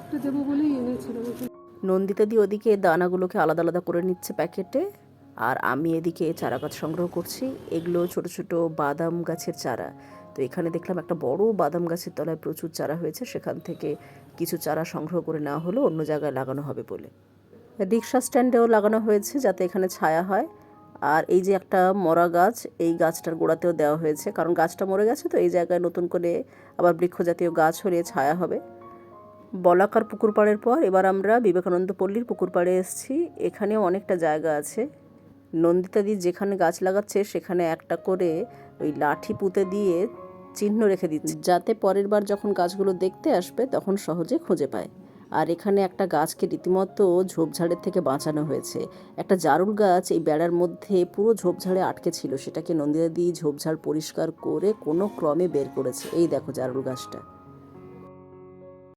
একটা দেবো বলেই এনেছিলাম। নন্দিতা দি ওদিকে দানাগুলোকে আলাদা আলাদা করে নিচ্ছে প্যাকেটে, আর আমি এদিকে চারা গাছ সংগ্রহ করছি। এগুলো ছোট ছোট বাদাম গাছের চারা। তো এখানে দেখলাম একটা বড় বাদাম গাছের তলায় প্রচুর চারা হয়েছে, সেখান থেকে কিছু চারা সংগ্রহ করে নেওয়া হলো অন্য জায়গায় লাগানো হবে বলে। রিক্সা স্ট্যান্ডেও লাগানো হয়েছে যাতে এখানে ছায়া হয়। আর এই যে একটা মরা গাছ, এই গাছটার গোড়াতেও দেওয়া হয়েছে, কারণ গাছটা মরে গেছে, তো এই জায়গায় নতুন করে আবার বৃক্ষ জাতীয় গাছ হলে ছায়া হবে। বলাকার পুকুর পাড়ের পর এবার আমরা বিবেকানন্দ পল্লীর পুকুর পাড়ে এসেছি। এখানেও অনেকটা জায়গা আছে। নন্দিতাদি যেখানে গাছ লাগাচ্ছে সেখানে একটা করে ওই লাঠি পুঁতে দিয়ে চিহ্ন রেখে দিচ্ছে, যাতে পরের বার যখন গাছগুলো দেখতে আসবে তখন সহজে খুঁজে পায়। আর এখানে একটা গাছকে রীতিমতো ঝোপঝাড়ের থেকে বাঁচানো হয়েছে। একটা জারুল গাছ এই বেড়ার মধ্যে পুরো ঝোপঝাড়ে আটকে ছিল, সেটাকে নন্দিতাদি ঝোপঝাড় পরিষ্কার করে কোনো ক্রমে বের করেছে। এই দেখো জারুল গাছটা।